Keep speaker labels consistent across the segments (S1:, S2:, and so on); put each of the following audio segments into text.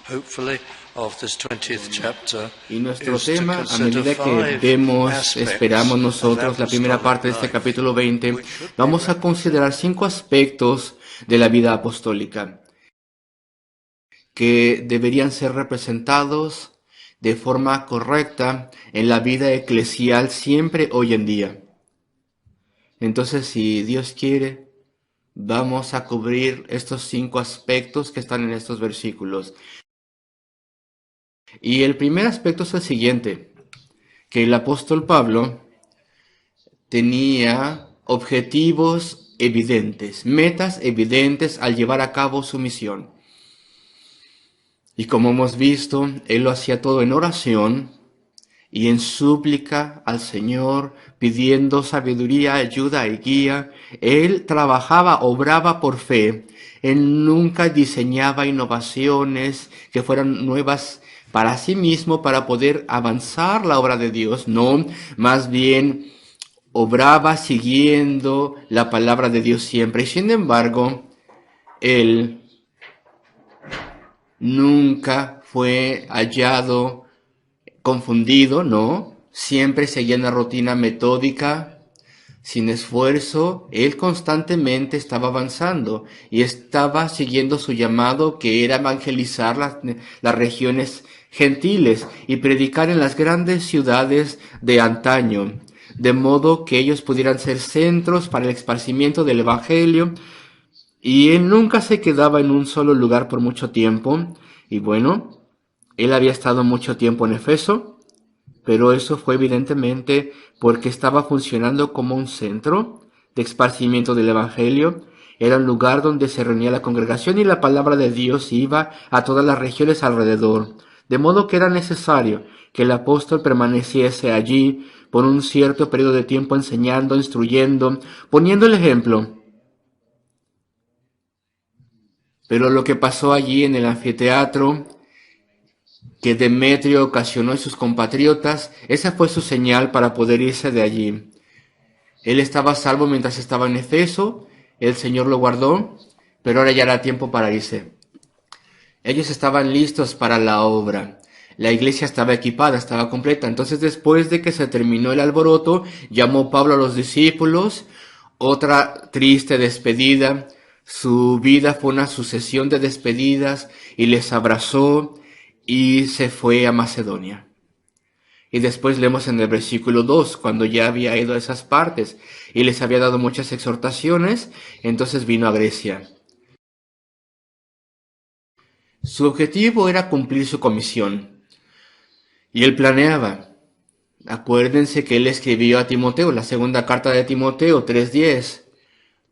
S1: hopefully, of this 20th chapter
S2: Y nuestro
S1: is to
S2: tema, a
S1: consider
S2: medida que
S1: five
S2: vemos, esperamos
S1: aspects
S2: nosotros
S1: of
S2: la primera parte de este
S1: apostolic life,
S2: capítulo 20,
S1: which should be
S2: vamos a considerar 5 aspectos de la vida apostólica que deberían ser representados de forma correcta en la vida eclesial siempre hoy en día. Entonces, si Dios quiere, vamos a cubrir estos 5 aspectos que están en estos versículos. Y el primer aspecto es el siguiente, que el apóstol Pablo tenía objetivos evidentes, metas evidentes al llevar a cabo su misión. Y como hemos visto, él lo hacía todo en oración y en súplica al Señor, pidiendo sabiduría, ayuda y guía. Él trabajaba, obraba por fe. Él nunca diseñaba innovaciones que fueran nuevas para sí mismo, para poder avanzar la obra de Dios. No, más bien obraba siguiendo la palabra de Dios siempre. Y sin embargo, él nunca fue hallado confundido, ¿no? Siempre seguía una rutina metódica, sin esfuerzo. Él constantemente estaba avanzando y estaba siguiendo su llamado, que era evangelizar las regiones gentiles y predicar en las grandes ciudades de antaño, de modo que ellos pudieran ser centros para el esparcimiento del evangelio. Y él nunca se quedaba en un solo lugar por mucho tiempo. Y bueno, él había estado mucho tiempo en Efeso, pero eso fue evidentemente porque estaba funcionando como un centro de esparcimiento del evangelio. Era un lugar donde se reunía la congregación y la palabra de Dios iba a todas las regiones alrededor. De modo que era necesario que el apóstol permaneciese allí por un cierto periodo de tiempo enseñando, instruyendo, poniendo el ejemplo. Pero lo que pasó allí en el anfiteatro, que Demetrio ocasionó en sus compatriotas, esa fue su señal para poder irse de allí. Él estaba a salvo mientras estaba en Efeso, el Señor lo guardó, pero ahora ya era tiempo para irse. Ellos estaban listos para la obra. La iglesia estaba equipada, estaba completa. Entonces, después de que se terminó el alboroto, llamó Pablo a los discípulos, otra triste despedida. Su vida fue una sucesión de despedidas y les abrazó y se fue a Macedonia. Y después leemos en el versículo 2, cuando ya había ido a esas partes y les había dado muchas exhortaciones, entonces vino a Grecia. Su objetivo era cumplir su comisión. Y él planeaba. Acuérdense que él escribió a Timoteo, la segunda carta de Timoteo 3:10.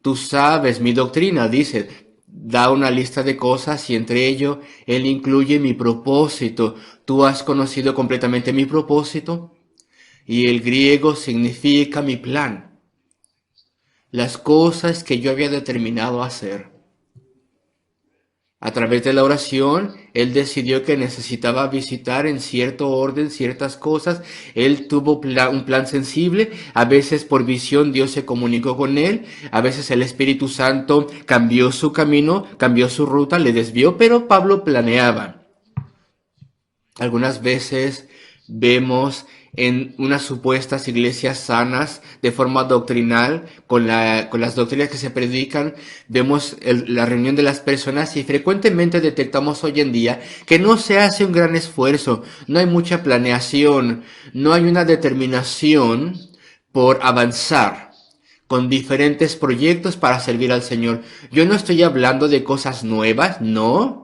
S2: Tú sabes mi doctrina, dice. Da una lista de cosas y entre ello él incluye mi propósito. ¿Tú has conocido completamente mi propósito? Y el griego significa mi plan. Las cosas que yo había determinado hacer. A través de la oración, él decidió que necesitaba visitar en cierto orden ciertas cosas. Él tuvo un plan sensible. A veces por visión Dios se comunicó con él. A veces el Espíritu Santo cambió su camino, cambió su ruta, le desvió, pero Pablo planeaba. Algunas veces vemos en unas supuestas iglesias sanas de forma doctrinal, con las doctrinas que se predican, vemos la reunión de las personas y frecuentemente detectamos hoy en día que no se hace un gran esfuerzo, no hay mucha planeación, no hay una determinación por avanzar con diferentes proyectos para servir al Señor. Yo no estoy hablando de cosas nuevas, no.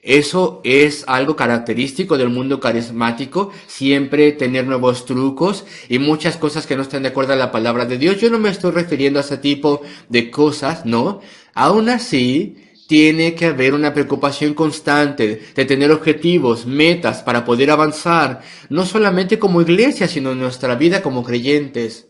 S2: Eso es algo característico del mundo carismático, siempre tener nuevos trucos y muchas cosas que no están de acuerdo a la palabra de Dios. Yo no me estoy refiriendo a ese tipo de cosas, ¿no? Aún así, tiene que haber una preocupación constante de tener objetivos, metas para poder avanzar, no solamente como iglesia, sino en nuestra vida como creyentes.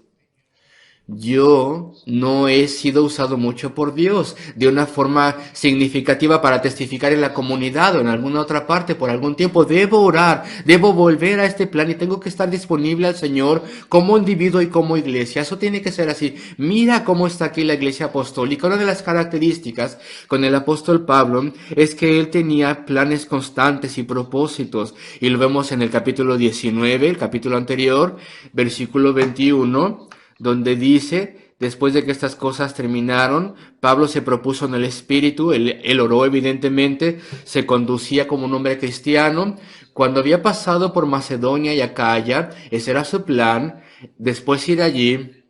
S2: yo no he sido usado mucho por Dios de una forma significativa para testificar en la comunidad o en alguna otra parte por algún tiempo. Debo orar, debo volver a este plan y tengo que estar disponible al Señor como individuo y como iglesia. Eso tiene que ser así. Mira cómo está aquí la iglesia apostólica. Una de las características con el apóstol Pablo es que él tenía planes constantes y propósitos. Y lo vemos en el capítulo 19, el capítulo anterior, versículo 21. Donde dice, después de que estas cosas terminaron, Pablo se propuso en el Espíritu, él oró evidentemente, se conducía como un hombre cristiano. Cuando había pasado por Macedonia y Acaya, ese era su plan, después ir allí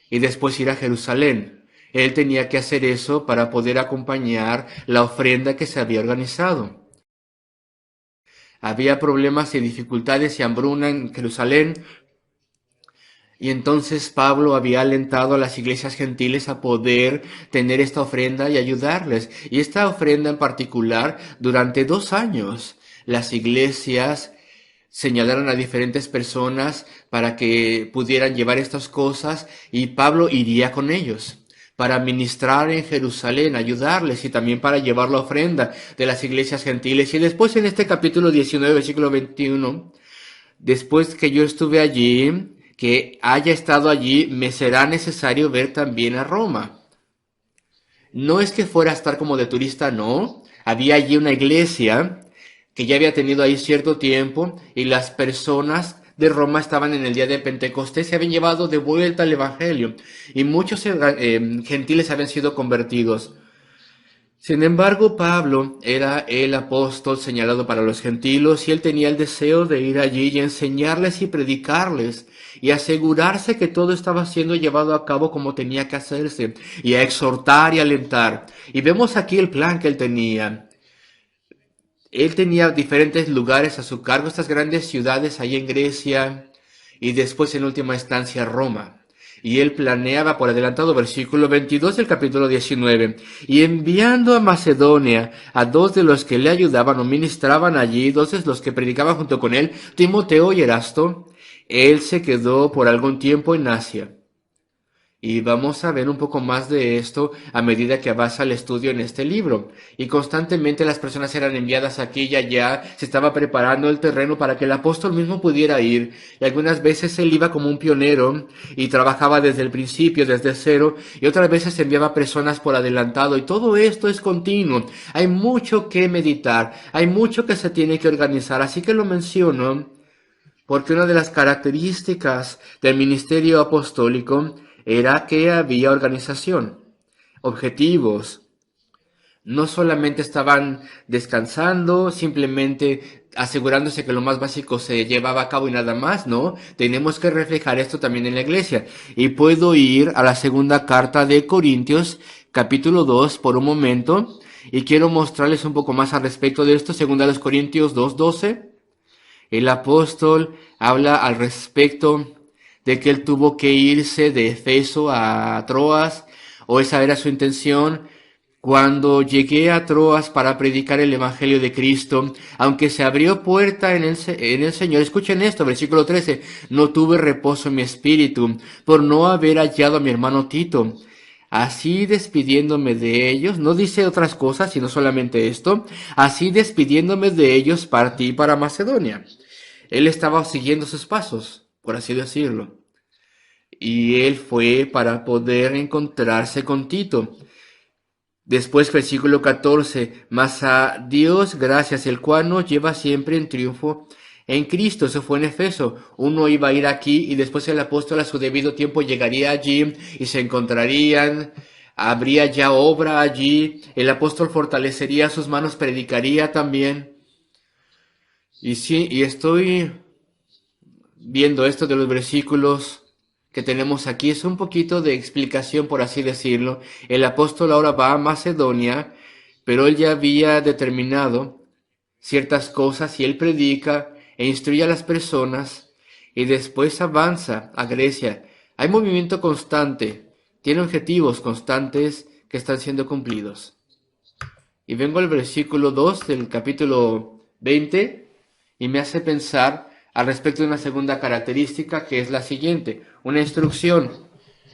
S2: y después ir a Jerusalén. Él tenía que hacer eso para poder acompañar la ofrenda que se había organizado. Había problemas y dificultades y hambruna en Jerusalén. Y entonces Pablo había alentado a las iglesias gentiles a poder tener esta ofrenda y ayudarles. Y esta ofrenda en particular, durante 2 años, las iglesias señalaron a diferentes personas para que pudieran llevar estas cosas y Pablo iría con ellos para ministrar en Jerusalén, ayudarles y también para llevar la ofrenda de las iglesias gentiles. Y después en este capítulo 19, versículo 21, después que yo estuve allí, que haya estado allí, me será necesario ver también a Roma. No es que fuera a estar como de turista, no. Había allí una iglesia que ya había tenido ahí cierto tiempo y las personas de Roma estaban en el día de Pentecostés, se habían llevado de vuelta el Evangelio y muchos gentiles habían sido convertidos. Sin embargo, Pablo era el apóstol señalado para los gentiles y él tenía el deseo de ir allí y enseñarles y predicarles y asegurarse que todo estaba siendo llevado a cabo como tenía que hacerse y a exhortar y alentar. Y vemos aquí el plan que él tenía. Él tenía diferentes lugares a su cargo, estas grandes ciudades ahí en Grecia y después en última instancia Roma. Y él planeaba por adelantado, versículo 22 del capítulo 19, y enviando a Macedonia a 2 de los que le ayudaban o ministraban allí, 2 de los que predicaban junto con él, Timoteo y Erasto, él se quedó por algún tiempo en Asia. Y vamos a ver un poco más de esto a medida que avanza el estudio en este libro. Y constantemente las personas eran enviadas aquí y allá, se estaba preparando el terreno para que el apóstol mismo pudiera ir. Y algunas veces él iba como un pionero y trabajaba desde el principio, desde cero, y otras veces enviaba personas por adelantado. Y todo esto es continuo. Hay mucho que meditar, hay mucho que se tiene que organizar, así que lo menciono porque una de las características del ministerio apostólico era que había organización, objetivos. No solamente estaban descansando, simplemente asegurándose que lo más básico se llevaba a cabo y nada más, ¿no? Tenemos que reflejar esto también en la iglesia. Y puedo ir a la segunda carta de Corintios, capítulo 2, por un momento, y quiero mostrarles un poco más al respecto de esto, segunda de los Corintios 2:12. El apóstol habla al respecto de que él tuvo que irse de Efeso a Troas, o esa era su intención. Cuando llegué a Troas para predicar el Evangelio de Cristo, aunque se abrió puerta en el Señor, escuchen esto, versículo 13, no tuve reposo en mi espíritu por no haber hallado a mi hermano Tito. Así despidiéndome de ellos, no dice otras cosas, sino solamente esto, así despidiéndome de ellos partí para Macedonia. Él estaba siguiendo sus pasos, por así decirlo. Y él fue para poder encontrarse con Tito. Después, versículo 14, mas a Dios gracias, el cual nos lleva siempre en triunfo en Cristo. Eso fue en Efeso. Uno iba a ir aquí y después el apóstol a su debido tiempo llegaría allí y se encontrarían. Habría ya obra allí. El apóstol fortalecería sus manos, predicaría también. Y sí, y estoy viendo esto de los versículos que tenemos aquí, es un poquito de explicación, por así decirlo. El apóstol ahora va a Macedonia, pero él ya había determinado ciertas cosas y él predica e instruye a las personas y después avanza a Grecia. Hay movimiento constante, tiene objetivos constantes que están siendo cumplidos. Y vengo al versículo 2 del capítulo 20 y me hace pensar al respecto de una segunda característica que es la siguiente, una instrucción.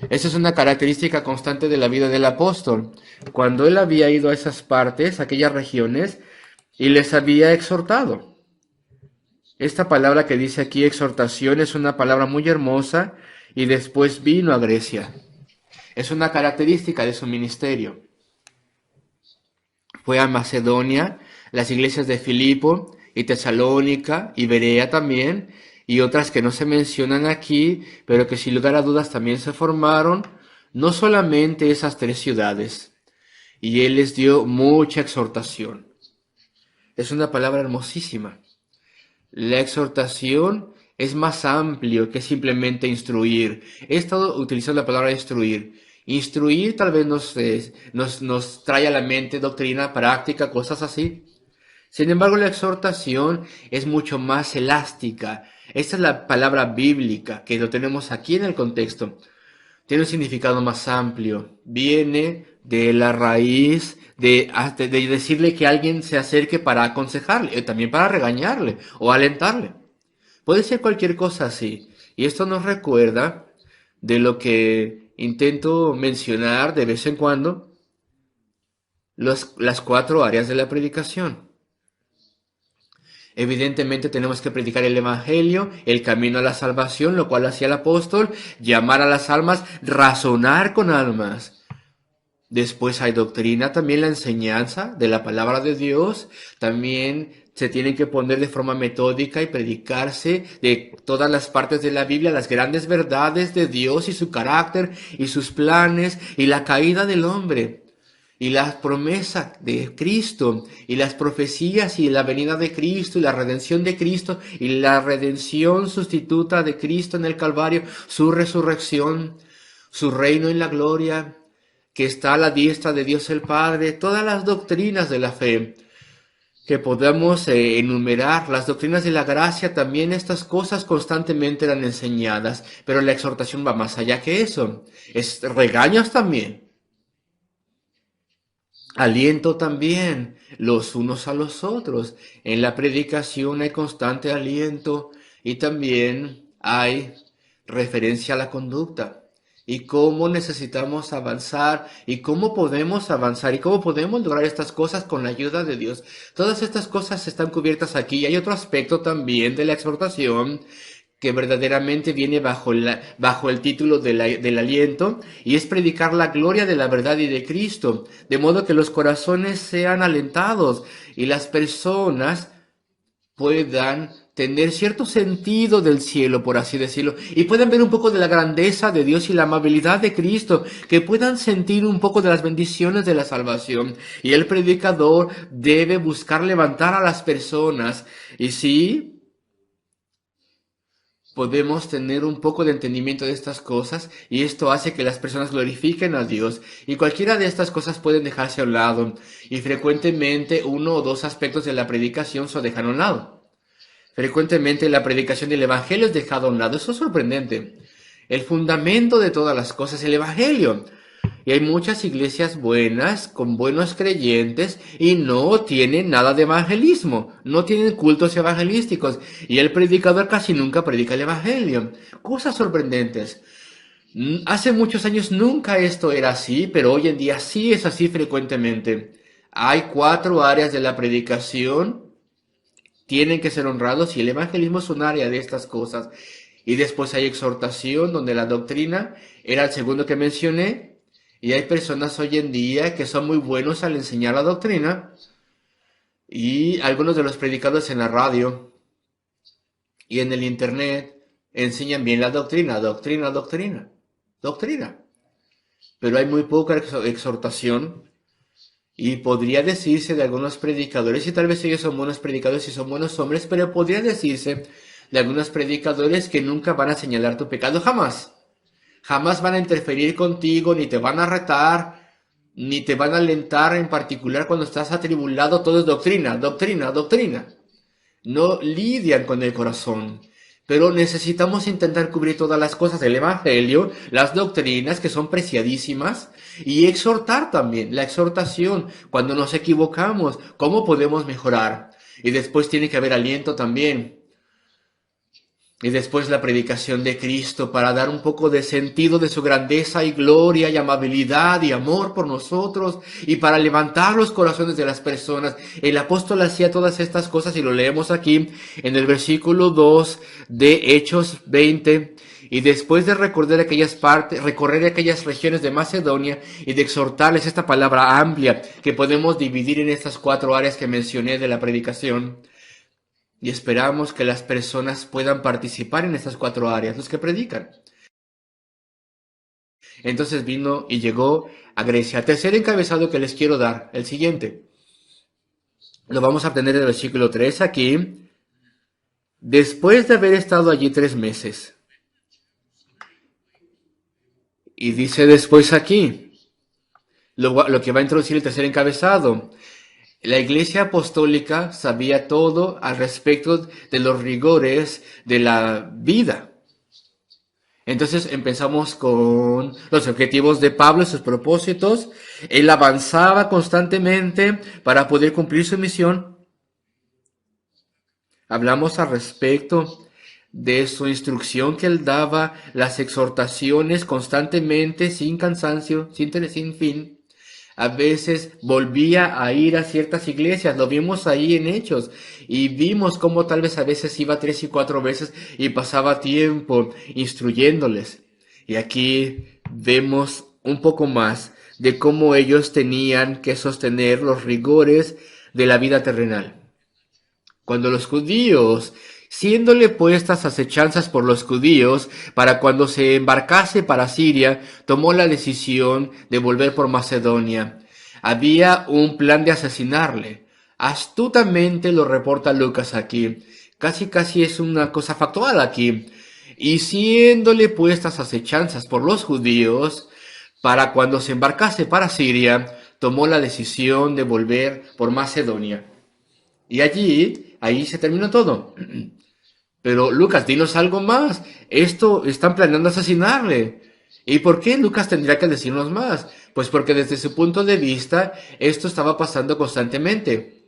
S2: Esa es una característica constante de la vida del apóstol. Cuando él había ido a esas partes, aquellas regiones, y les había exhortado. Esta palabra que dice aquí exhortación es una palabra muy hermosa y después vino a Grecia. Es una característica de su ministerio. Fue a Macedonia, las iglesias de Filipo y Tesalónica y Berea también, y otras que no se mencionan aquí, pero que sin lugar a dudas también se formaron, no solamente esas 3 ciudades. Y él les dio mucha exhortación. Es una palabra hermosísima. La exhortación es más amplio que simplemente instruir. He estado utilizando la palabra instruir. Instruir tal vez nos trae a la mente doctrina, práctica, cosas así. Sin embargo, la exhortación es mucho más elástica. Esta es la palabra bíblica que lo tenemos aquí en el contexto. Tiene un significado más amplio. Viene de la raíz de decirle que alguien se acerque para aconsejarle, también para regañarle o alentarle. Puede ser cualquier cosa así. Y esto nos recuerda de lo que intento mencionar de vez en cuando, las 4 áreas de la predicación. Evidentemente tenemos que predicar el Evangelio, el camino a la salvación, lo cual hacía el apóstol, llamar a las almas, razonar con almas. Después hay doctrina, también la enseñanza de la palabra de Dios. También se tiene que poner de forma metódica y predicarse de todas las partes de la Biblia, las grandes verdades de Dios y su carácter y sus planes y la caída del hombre. Y la promesa de Cristo, y las profecías, y la venida de Cristo, y la redención de Cristo, y la redención sustituta de Cristo en el Calvario, su resurrección, su reino en la gloria, que está a la diestra de Dios el Padre, todas las doctrinas de la fe, que podamos enumerar, las doctrinas de la gracia, también estas cosas constantemente eran enseñadas, pero la exhortación va más allá que eso, es regaños también. Aliento también los unos a los otros. En la predicación hay constante aliento y también hay referencia a la conducta y cómo necesitamos avanzar y cómo podemos avanzar y cómo podemos lograr estas cosas con la ayuda de Dios. Todas estas cosas están cubiertas aquí. Y hay otro aspecto también de la exhortación que verdaderamente viene bajo el título del aliento, y es predicar la gloria de la verdad y de Cristo, de modo que los corazones sean alentados y las personas puedan tener cierto sentido del cielo, por así decirlo, y puedan ver un poco de la grandeza de Dios y la amabilidad de Cristo, que puedan sentir un poco de las bendiciones de la salvación. Y el predicador debe buscar levantar a las personas, y sí, podemos tener un poco de entendimiento de estas cosas y esto hace que las personas glorifiquen a Dios, y cualquiera de estas cosas pueden dejarse a un lado, y frecuentemente 1 o 2 aspectos de la predicación se dejan a un lado. Frecuentemente la predicación del Evangelio es dejada a un lado. Eso es sorprendente. El fundamento de todas las cosas es el Evangelio. Y hay muchas iglesias buenas, con buenos creyentes, y no tienen nada de evangelismo, no tienen cultos evangelísticos, y el predicador casi nunca predica el evangelio. Cosas sorprendentes. Hace muchos años nunca esto era así, pero hoy en día sí es así frecuentemente. Hay 4 áreas de la predicación, tienen que ser honrados, y el evangelismo es un área de estas cosas. Y después hay exhortación, donde la doctrina era el segundo que mencioné. Y hay personas hoy en día que son muy buenos al enseñar la doctrina, y algunos de los predicadores en la radio y en el internet enseñan bien la doctrina, doctrina. Pero hay muy poca exhortación, y podría decirse de algunos predicadores, y tal vez ellos son buenos predicadores y son buenos hombres, pero podría decirse de algunos predicadores que nunca van a señalar tu pecado, jamás. Jamás van a interferir contigo, ni te van a retar, ni te van a alentar, en particular cuando estás atribulado. Todo es doctrina. No lidian con el corazón. Pero necesitamos intentar cubrir todas las cosas del Evangelio, las doctrinas que son preciadísimas, y exhortar también, la exhortación, cuando nos equivocamos, cómo podemos mejorar. Y después tiene que haber aliento también. Y después la predicación de Cristo para dar un poco de sentido de su grandeza y gloria y amabilidad y amor por nosotros y para levantar los corazones de las personas. El apóstol hacía todas estas cosas y lo leemos aquí en el versículo 2 de Hechos 20. Y después de recorrer aquellas regiones de Macedonia y de exhortarles esta palabra amplia que podemos dividir en estas 4 áreas que mencioné de la predicación. Y esperamos que las personas puedan participar en estas 4 áreas, los que predican. Entonces vino y llegó a Grecia. Tercer encabezado que les quiero dar, el siguiente. Lo vamos a obtener en el versículo 3 aquí. Después de haber estado allí 3 meses. Y dice después aquí, lo que va a introducir el tercer encabezado. La Iglesia Apostólica sabía todo al respecto de los rigores de la vida. Entonces empezamos con los objetivos de Pablo, sus propósitos. Él avanzaba constantemente para poder cumplir su misión. Hablamos al respecto de su instrucción que él daba, las exhortaciones constantemente, sin cansancio, sin fin. A veces volvía a ir a ciertas iglesias, lo vimos ahí en Hechos, y vimos cómo tal vez a veces iba 3 y 4 veces y pasaba tiempo instruyéndoles. Y aquí vemos un poco más de cómo ellos tenían que sostener los rigores de la vida terrenal. Cuando los judíos, siéndole puestas acechanzas por los judíos, para cuando se embarcase para Siria, tomó la decisión de volver por Macedonia. Había un plan de asesinarle. Astutamente lo reporta Lucas aquí. Casi es una cosa factual aquí. Y siéndole puestas acechanzas por los judíos, para cuando se embarcase para Siria, tomó la decisión de volver por Macedonia. Y ahí se terminó todo. Pero Lucas, dinos algo más. Esto están planeando asesinarle. ¿Y por qué Lucas tendría que decirnos más? Pues porque desde su punto de vista, esto estaba pasando constantemente.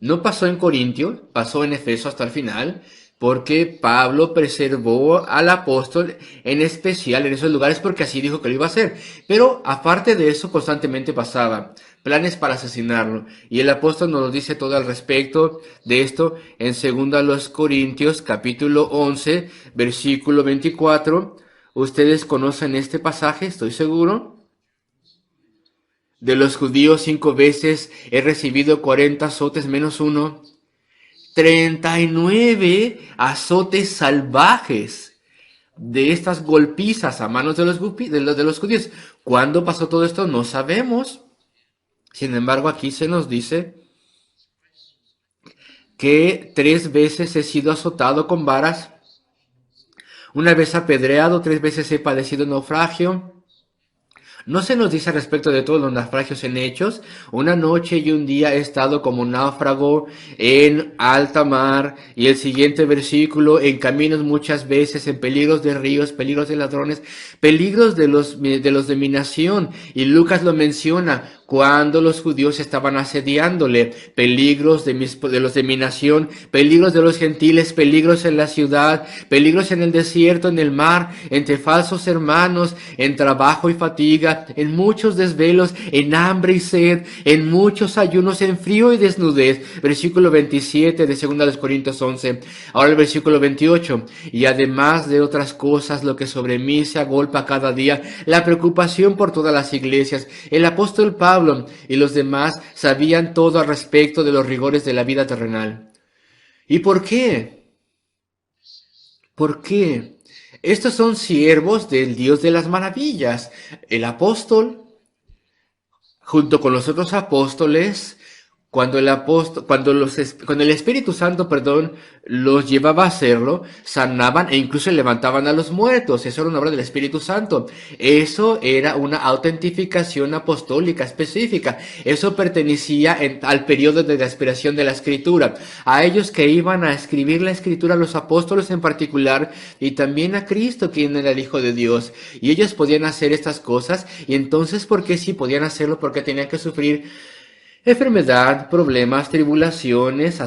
S2: No pasó en Corintio, pasó en Efeso hasta el final, porque Pablo preservó al apóstol en especial en esos lugares porque así dijo que lo iba a hacer. Pero aparte de eso, constantemente pasaba planes para asesinarlo. Y el apóstol nos dice todo al respecto de esto en 2 Corintios capítulo 11, versículo 24. Ustedes conocen este pasaje, estoy seguro. De los judíos 5 veces he recibido 40 azotes menos 1. 39 azotes salvajes de estas golpizas a manos de los judíos. ¿Cuándo pasó todo esto? No sabemos. Sin embargo, aquí se nos dice que 3 veces he sido azotado con varas, 1 vez apedreado, 3 veces he padecido naufragio. No se nos dice respecto de todos los naufragios en Hechos. 1 noche y 1 día he estado como náufrago en alta mar. Y el siguiente versículo, en caminos muchas veces, en peligros de ríos, peligros de ladrones, peligros de los de mi nación. Y Lucas lo menciona cuando los judíos estaban asediándole, peligros de los de mi nación, peligros de los gentiles, peligros en la ciudad, peligros en el desierto, en el mar, entre falsos hermanos, en trabajo y fatiga, en muchos desvelos, en hambre y sed, en muchos ayunos, en frío y desnudez. Versículo 27 de 2 Corintios 11. Ahora el versículo 28. Y además de otras cosas, lo que sobre mí se agolpa cada día, la preocupación por todas las iglesias. El apóstol Pablo y los demás sabían todo al respecto de los rigores de la vida terrenal. ¿Y por qué? ¿Por qué? Estos son siervos del Dios de las maravillas. El apóstol, junto con los otros apóstoles, cuando el Espíritu Santo, los llevaba a hacerlo, sanaban e incluso levantaban a los muertos. Eso era una obra del Espíritu Santo. Eso era una autentificación apostólica específica. Eso pertenecía al periodo de la inspiración de la Escritura. A ellos que iban a escribir la Escritura, a los apóstoles en particular, y también a Cristo, quien era el Hijo de Dios. Y ellos podían hacer estas cosas. Y entonces, ¿por qué sí podían hacerlo? Porque tenían que sufrir enfermedad, problemas, tribulaciones,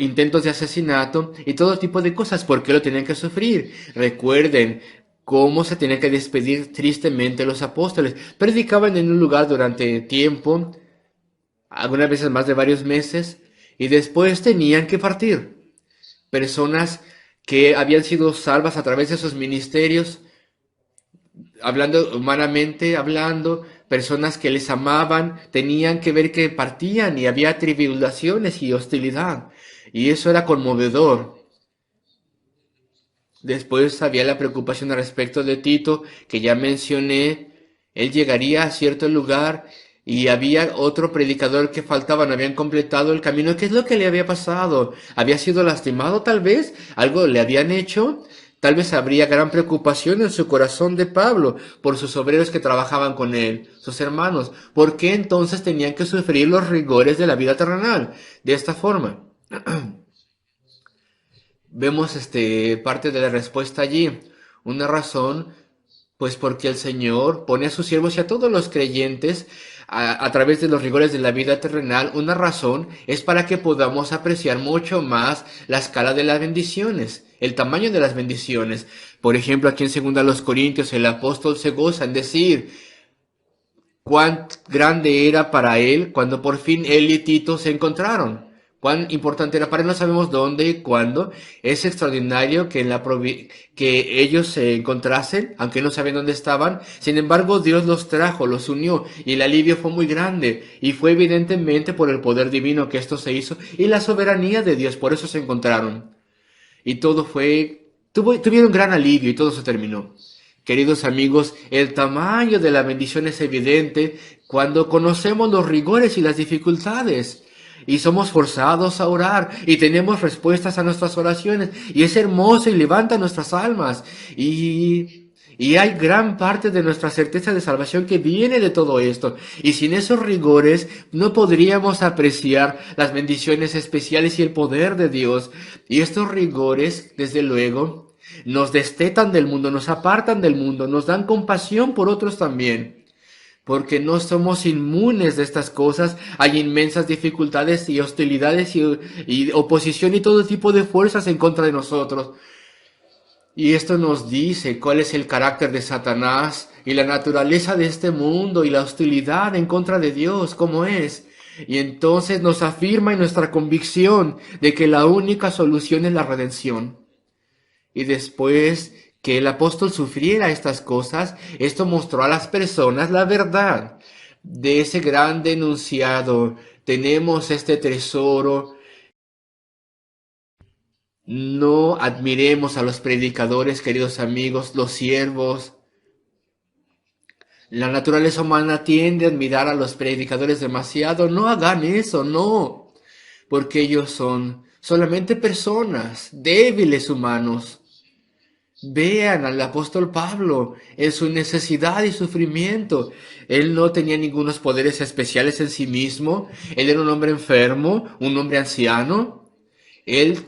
S2: intentos de asesinato y todo tipo de cosas. ¿Por qué lo tenían que sufrir? Recuerden cómo se tenían que despedir tristemente los apóstoles. Predicaban en un lugar durante tiempo, algunas veces más de varios meses, y después tenían que partir. Personas que habían sido salvas a través de sus ministerios, hablando humanamente, hablando, personas que les amaban, tenían que ver que partían y había tribulaciones y hostilidad. Y eso era conmovedor. Después había la preocupación al respecto de Tito, que ya mencioné. Él llegaría a cierto lugar y había otro predicador que faltaba, no habían completado el camino. ¿Qué es lo que le había pasado? ¿Había sido lastimado tal vez? ¿Algo le habían hecho? Tal vez habría gran preocupación en su corazón de Pablo por sus obreros que trabajaban con él, sus hermanos. ¿Por qué entonces tenían que sufrir los rigores de la vida terrenal de esta forma? Vemos parte de la respuesta allí. Una razón, pues porque el Señor pone a sus siervos y a todos los creyentes a través de los rigores de la vida terrenal. Una razón es para que podamos apreciar mucho más la escala de las bendiciones, el tamaño de las bendiciones. Por ejemplo, aquí en 2 Corintios el apóstol se goza en decir cuán grande era para él cuando por fin él y Tito se encontraron. Cuán importante era para él, no sabemos dónde y cuándo. Es extraordinario que, que ellos se encontrasen, aunque no sabían dónde estaban. Sin embargo, Dios los trajo, los unió, y el alivio fue muy grande. Y fue evidentemente por el poder divino que esto se hizo, y la soberanía de Dios, por eso se encontraron. Y todo tuvieron gran alivio, y todo se terminó. Queridos amigos, el tamaño de la bendición es evidente cuando conocemos los rigores y las dificultades. Y somos forzados a orar y tenemos respuestas a nuestras oraciones. Y es hermoso y levanta nuestras almas. Y hay gran parte de nuestra certeza de salvación que viene de todo esto. Y sin esos rigores no podríamos apreciar las bendiciones especiales y el poder de Dios. Y estos rigores, desde luego, nos destetan del mundo, nos apartan del mundo, nos dan compasión por otros también. Porque no somos inmunes de estas cosas. Hay inmensas dificultades y hostilidades y oposición y todo tipo de fuerzas en contra de nosotros. Y esto nos dice cuál es el carácter de Satanás y la naturaleza de este mundo y la hostilidad en contra de Dios, cómo es. Y entonces nos afirma en nuestra convicción de que la única solución es la redención. Y después que el apóstol sufriera estas cosas, esto mostró a las personas la verdad de ese gran denunciado. Tenemos este tesoro. No admiremos a los predicadores, queridos amigos, los siervos. La naturaleza humana tiende a admirar a los predicadores demasiado. No hagan eso, no. Porque ellos son solamente personas, débiles humanos. Vean al apóstol Pablo en su necesidad y sufrimiento. Él no tenía ningunos poderes especiales en sí mismo. Él era un hombre enfermo, un hombre anciano. Él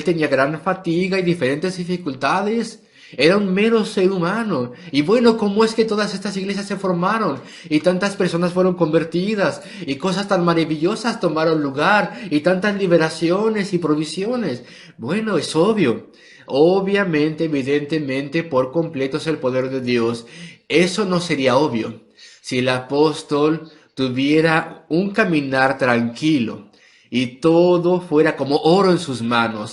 S2: tenía gran fatiga y diferentes dificultades. Era un mero ser humano. Y bueno, ¿cómo es que todas estas iglesias se formaron? Y tantas personas fueron convertidas. Y cosas tan maravillosas tomaron lugar. Y tantas liberaciones y provisiones. Bueno, es obvio. Obviamente, evidentemente, por completo es el poder de Dios. Eso no sería obvio si el apóstol tuviera un caminar tranquilo y todo fuera como oro en sus manos.